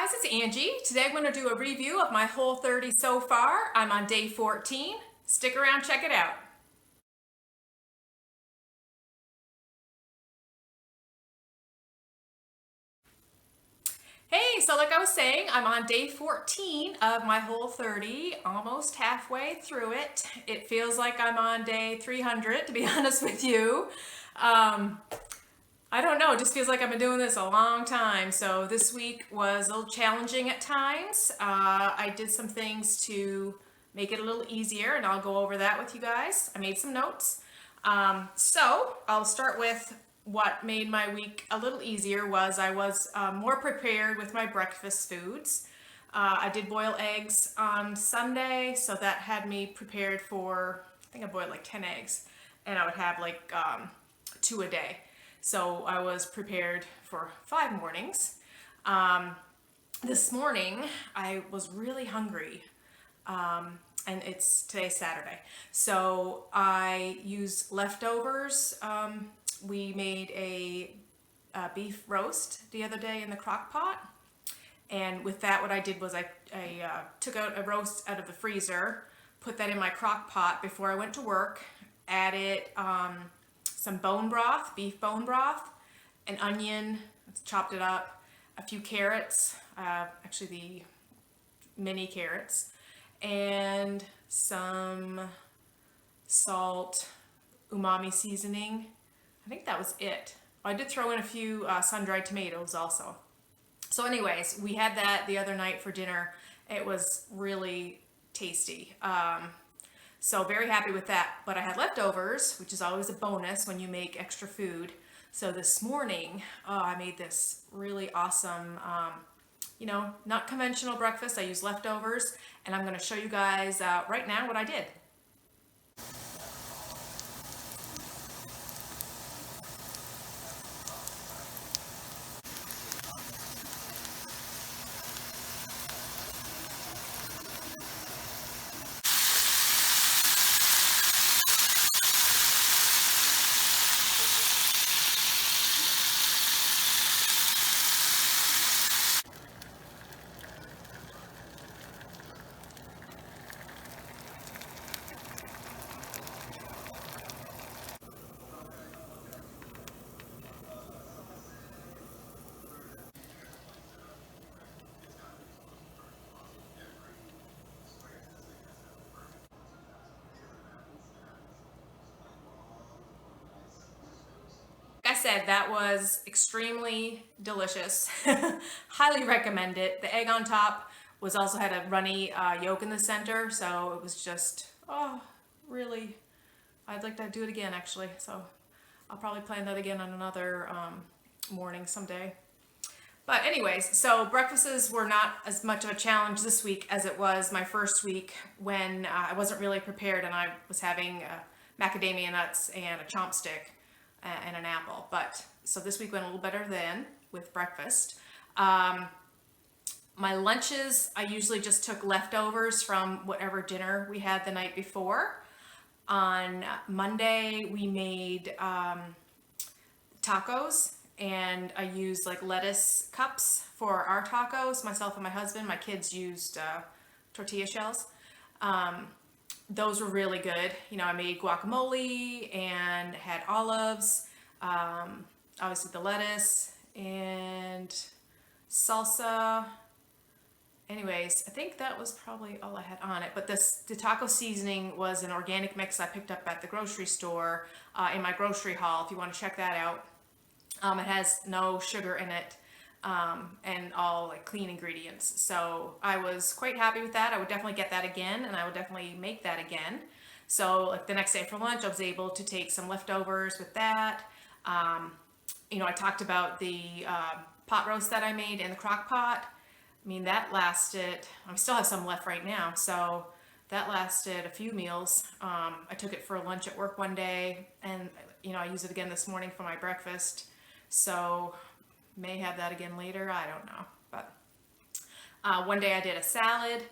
guys, it's Angie. Today I'm going to do a review of my Whole30 so far. I'm on day 14. Stick around, check it out. Hey, so like I was saying, I'm on day 14 of my Whole30, almost halfway through it. It feels like I'm on day 300, to be honest with you. I don't know, it just feels like I've been doing this a long time. So this week was a little challenging at times. I did some things to make it a little easier, and I'll go over that with you guys. I made some notes. So I'll start with what made my week a little easier was I was more prepared with my breakfast foods. I did boil eggs on Sunday, so that had me prepared for, I think I boiled like 10 eggs, and I would have like 2 a day. So I was prepared for 5 mornings. This morning I was really hungry, and it's today's Saturday. So I used leftovers. We made a beef roast the other day in the crock pot. And with that, what I did was I took out a roast out of the freezer, put that in my crock pot before I went to work, added some bone broth, beef bone broth, an onion, chopped it up, a few carrots, actually the mini carrots, and some salt, umami seasoning. I think that was it. I did throw in a few sun-dried tomatoes also. So anyways, we had that the other night for dinner. It was really tasty. So very happy with that. But I had leftovers, which is always a bonus when you make extra food. So this morning, I made this really awesome, not conventional breakfast. I used leftovers, and I'm going to show you guys right now what I did. Like I said, that was extremely delicious. Highly recommend it. The egg on top was also had a runny yolk in the center, so it was just, really, I'd like to do it again actually. So I'll probably plan that again on another morning someday. But anyways, so breakfasts were not as much of a challenge this week as it was my first week when I wasn't really prepared and I was having macadamia nuts and a chomp stick and an apple. But so this week went a little better then with breakfast. My lunches, I usually just took leftovers from whatever dinner we had the night before. On Monday, we made tacos, and I used like lettuce cups for our tacos, myself and my husband. My kids used tortilla shells. Those were really good. I made guacamole and had olives, obviously the lettuce and salsa. Anyways, I think that was probably all I had on it. But the taco seasoning was an organic mix I picked up at the grocery store in my grocery haul, if you want to check that out. It has no sugar in it and all like clean ingredients. So I was quite happy with that. I would definitely get that again, and I would definitely make that again. So like the next day for lunch, I was able to take some leftovers with that. I talked about the pot roast that I made in the crock pot. I mean, that lasted, I still have some left right now, so that lasted a few meals. I took it for lunch at work one day, and I used it again this morning for my breakfast. So may have that again later, I don't know. But one day I did a salad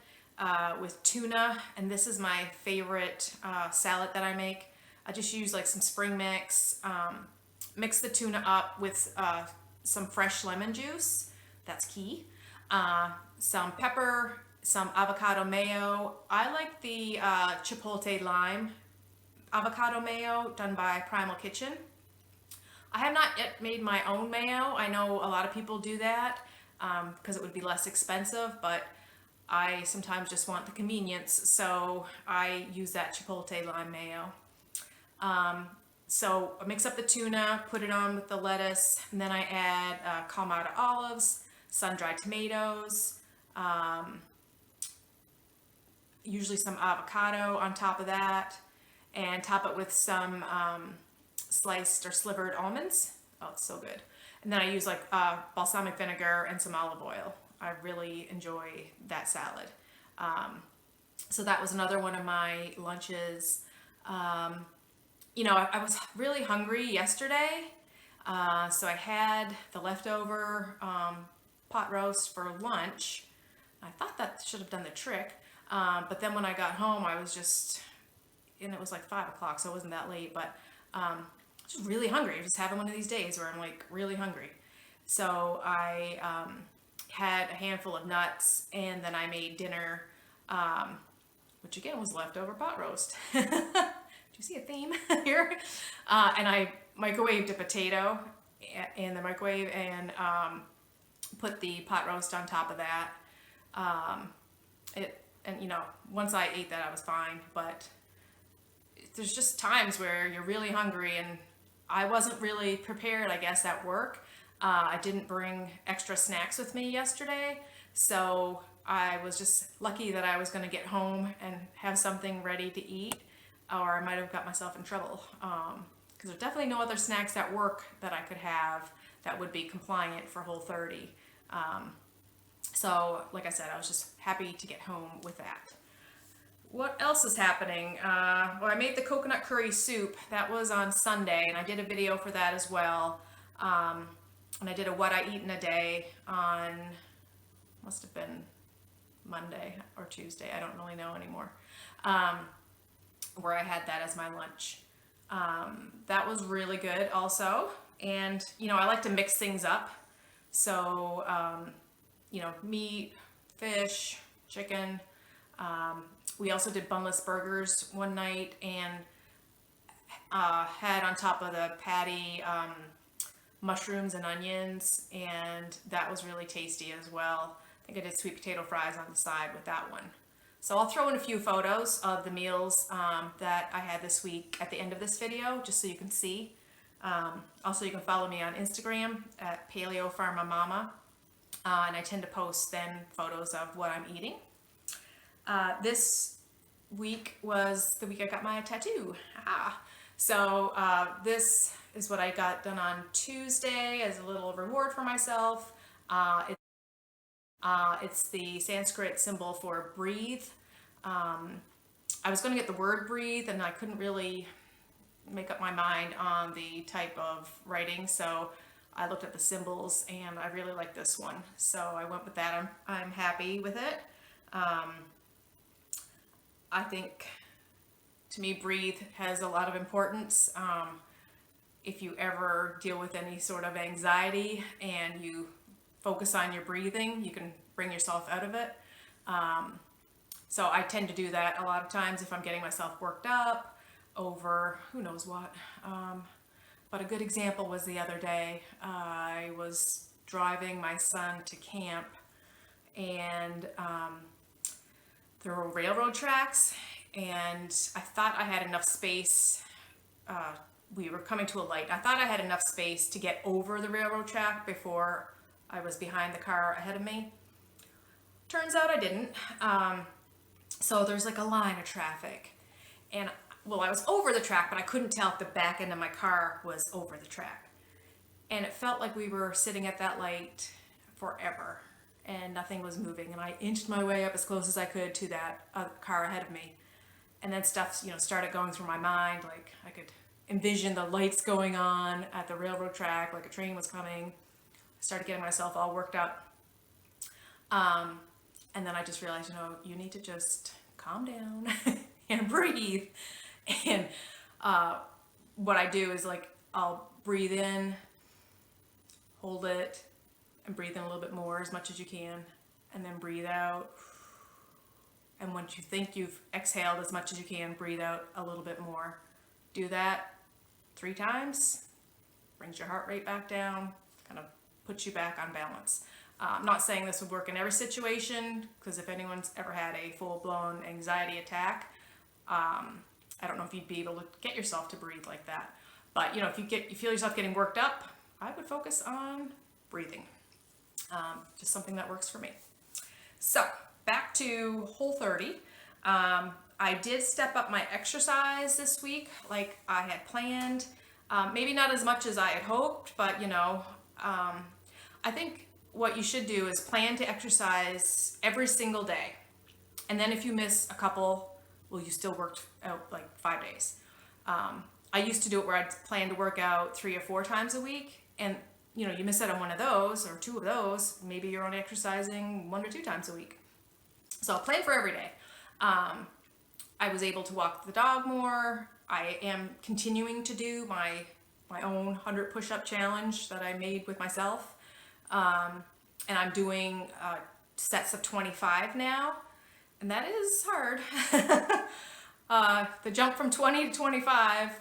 with tuna, and this is my favorite salad that I make. I just use like some spring mix, mix the tuna up with some fresh lemon juice. That's key. some pepper, some avocado mayo. I like the chipotle lime avocado mayo done by Primal Kitchen. I have not yet made my own mayo. I know a lot of people do that because it would be less expensive, but I sometimes just want the convenience, so I use that chipotle lime mayo. So I mix up the tuna, put it on with the lettuce, and then I add Kalamata olives, sun-dried tomatoes, usually some avocado on top of that, and top it with some sliced or slivered almonds. Oh, it's so good. And then I use like balsamic vinegar and some olive oil. I really enjoy that salad. So that was another one of my lunches. You know, I was really hungry yesterday, so I had the leftover pot roast for lunch. I thought that should have done the trick, but then when I got home, I was just, and it was like 5 o'clock, so it wasn't that late, but just really hungry. Just having one of these days where I'm like really hungry. So I had a handful of nuts, and then I made dinner, which again was leftover pot roast. Do you see a theme here? And I microwaved a potato in the microwave and put the pot roast on top of that. And you know, once I ate that, I was fine. But there's just times where you're really hungry, and I wasn't really prepared, I guess, at work. I didn't bring extra snacks with me yesterday, so I was just lucky that I was going to get home and have something ready to eat, or I might have got myself in trouble. Because there's definitely no other snacks at work that I could have that would be compliant for Whole30. So, like I said, I was just happy to get home with that. What else is happening? Well, I made the coconut curry soup. That was on Sunday, and I did a video for that as well. And I did a what I eat in a day on, must have been Monday or Tuesday, I don't really know anymore, where I had that as my lunch. That was really good also. And, you know, I like to mix things up. So, you know, meat, fish, chicken. We also did bunless burgers one night, and had on top of the patty mushrooms and onions, and that was really tasty as well. I think I did sweet potato fries on the side with that one. So I'll throw in a few photos of the meals that I had this week at the end of this video, just so you can see. Also, you can follow me on Instagram at Paleo Pharma Mama, and I tend to post then photos of what I'm eating. This week was the week I got my tattoo. So this is what I got done on Tuesday as a little reward for myself. It's the Sanskrit symbol for breathe. I was going to get the word breathe, and I couldn't really make up my mind on the type of writing, so I looked at the symbols, and I really like this one, so I went with that. I'm happy with it. I think, to me, breathe has a lot of importance. If you ever deal with any sort of anxiety and you focus on your breathing, you can bring yourself out of it. So I tend to do that a lot of times if I'm getting myself worked up over who knows what. But a good example was the other day. I was driving my son to camp, and there were railroad tracks, and I thought I had enough space. We were coming to a light. I thought I had enough space to get over the railroad track before I was behind the car ahead of me. Turns out I didn't. So there's like a line of traffic, and well, I was over the track, but I couldn't tell if the back end of my car was over the track. And it felt like we were sitting at that light forever, and nothing was moving. And I inched my way up as close as I could to that car ahead of me. And then stuff, you know, started going through my mind. Like I could envision the lights going on at the railroad track, like a train was coming. I started getting myself all worked up. And then I just realized, you know, you need to just calm down and breathe. And what I do is like, I'll breathe in, hold it, and breathe in a little bit more as much as you can, and then breathe out. And once you think you've exhaled as much as you can, breathe out a little bit more. Do that 3 times, brings your heart rate back down, kind of puts you back on balance. I'm not saying this would work in every situation, because if anyone's ever had a full-blown anxiety attack, I don't know if you'd be able to get yourself to breathe like that. But you know, if you feel yourself getting worked up, I would focus on breathing. Just something that works for me. So back to Whole30. I did step up my exercise this week like I had planned. Maybe not as much as I had hoped, but you know, I think what you should do is plan to exercise every single day. And then if you miss a couple, well, you still worked out like 5 days. I used to do it where I'd plan to work out 3 or 4 times a week, and you know, you miss out on one of those or 2 of those, maybe you're only exercising 1 or 2 times a week. So I'll plan for every day. I was able to walk the dog more. I am continuing to do my own 100 push-up challenge that I made with myself. And I'm doing sets of 25 now, and that is hard. The jump from 20 to 25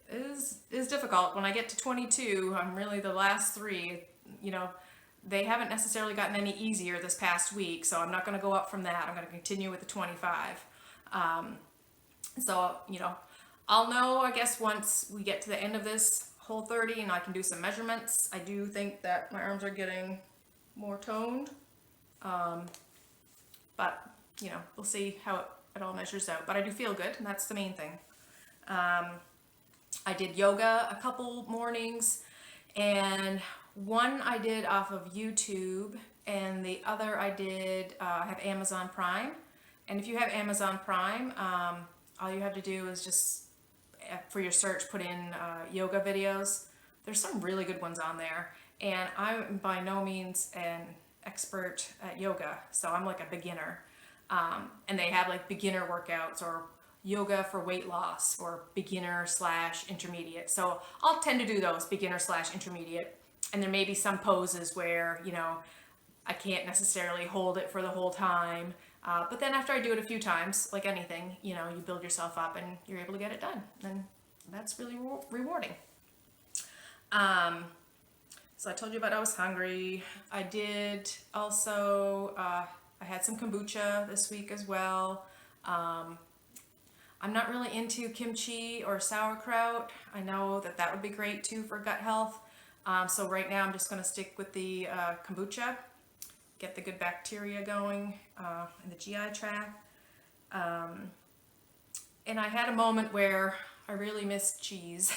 is difficult. When I get to 22, I'm really the last 3, you know, they haven't necessarily gotten any easier this past week, so I'm not going to go up from that. I'm going to continue with the 25. So, you know, I'll know, I guess, once we get to the end of this Whole30 and I can do some measurements. I do think that my arms are getting more toned, but, you know, we'll see how it all measures out. But I do feel good, and that's the main thing. I did yoga a couple mornings, and one I did off of YouTube, and the other I did have Amazon Prime. And if you have Amazon Prime, all you have to do is just, for your search, put in yoga videos. There's some really good ones on there, and I'm by no means an expert at yoga, so I'm like a beginner. And they have like beginner workouts or yoga for weight loss or beginner / intermediate. So I'll tend to do those beginner / intermediate. And there may be some poses where, you know, I can't necessarily hold it for the whole time. But then after I do it a few times, like anything, you know, you build yourself up and you're able to get it done. And that's really rewarding. So I told you about I was hungry. I did also, I had some kombucha this week as well. I'm not really into kimchi or sauerkraut. I know that that would be great too for gut health. So right now I'm just going to stick with the kombucha, get the good bacteria going in the GI tract. And I had a moment where I really missed cheese.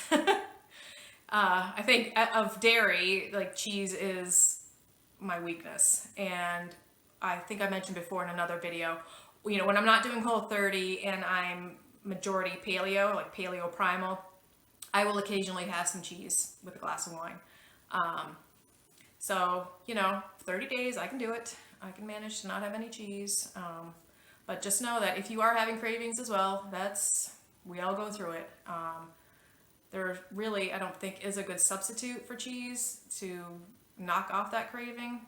I think of dairy, like cheese is my weakness. And I think I mentioned before in another video, you know, when I'm not doing Whole30 and I'm majority paleo, like paleo primal, I will occasionally have some cheese with a glass of wine. So, you know, 30 days, I can do it. I can manage to not have any cheese. But just know that if you are having cravings as well, we all go through it. There really, I don't think, is a good substitute for cheese to knock off that craving.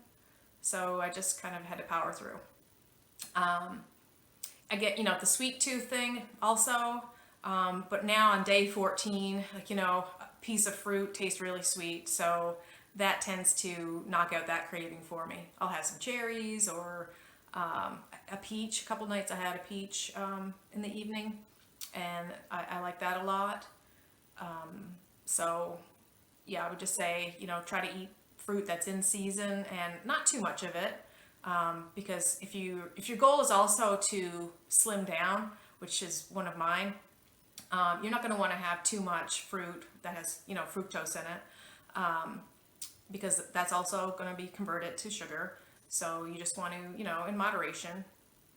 So I just kind of had to power through. I get, you know, the sweet tooth thing also, but now on day 14, like, you know, a piece of fruit tastes really sweet, so that tends to knock out that craving for me. I'll have some cherries or a peach. A couple nights I had a peach in the evening, and I like that a lot. So yeah, I would just say, you know, try to eat fruit that's in season and not too much of it. Because if your goal is also to slim down, which is one of mine, you're not going to want to have too much fruit that has, you know, fructose in it, because that's also going to be converted to sugar. So you just want to, you know, in moderation.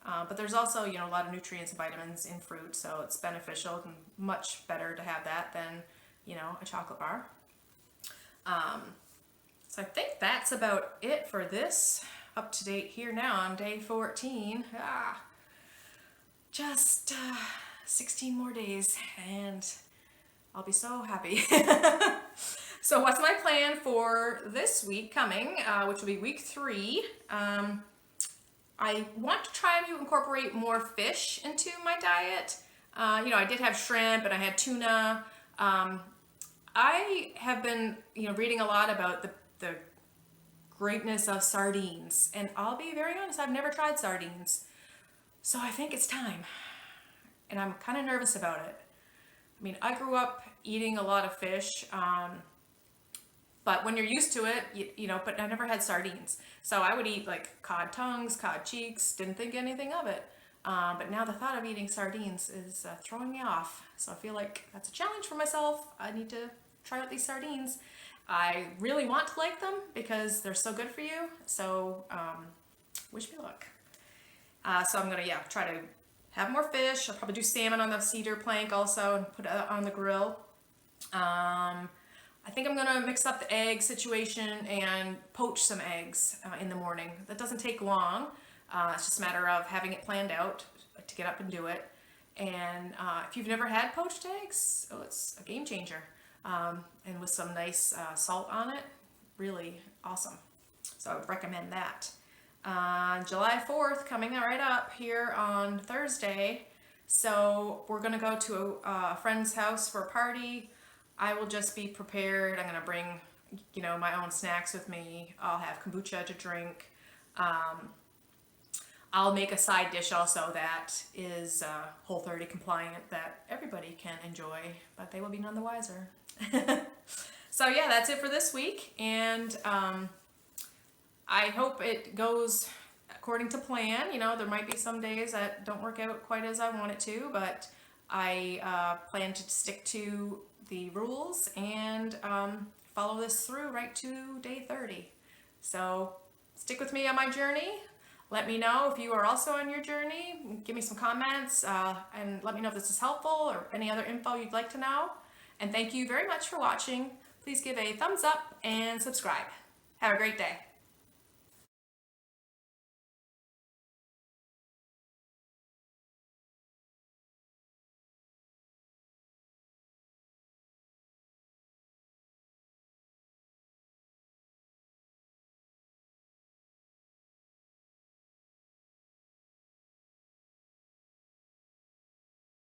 But there's also, you know, a lot of nutrients and vitamins in fruit, so it's beneficial and much better to have that than, you know, a chocolate bar. So I think that's about it for this. Up to date here now on day 14. Just 16 more days and I'll be so happy. So what's my plan for this week coming, which will be week 3? I want to try to incorporate more fish into my diet. I did have shrimp and I had tuna. I have been, reading a lot about the greatness of sardines, and I'll be very honest, I've never tried sardines. So I think it's time, and I'm kind of nervous about it. I mean, I grew up eating a lot of fish, but when you're used to it, but I never had sardines. So I would eat like cod tongues, cod cheeks, didn't think anything of it. But now the thought of eating sardines is throwing me off. So I feel like that's a challenge for myself. I need to try out these sardines. I really want to like them because they're so good for you. So wish me luck. So I'm gonna try to have more fish. I'll probably do salmon on the cedar plank also and put it on the grill. I think I'm gonna mix up the egg situation and poach some eggs in the morning. That doesn't take long. It's just a matter of having it planned out to get up and do it. And if you've never had poached eggs, it's a game changer. And with some nice salt on it, really awesome. So I would recommend that. July 4th coming right up here on Thursday. So we're gonna go to a friend's house for a party. I will just be prepared. I'm gonna bring, my own snacks with me. I'll have kombucha to drink. I'll make a side dish also that is Whole30 compliant that everybody can enjoy, but they will be none the wiser. So yeah, that's it for this week, and I hope it goes according to plan. There might be some days that don't work out quite as I want it to, but I plan to stick to the rules and follow this through right to day 30. So stick with me on my journey. Let me know if you are also on your journey. Give me some comments and let me know if this is helpful or any other info you'd like to know. And thank you very much for watching. Please give a thumbs up and subscribe. Have a great day.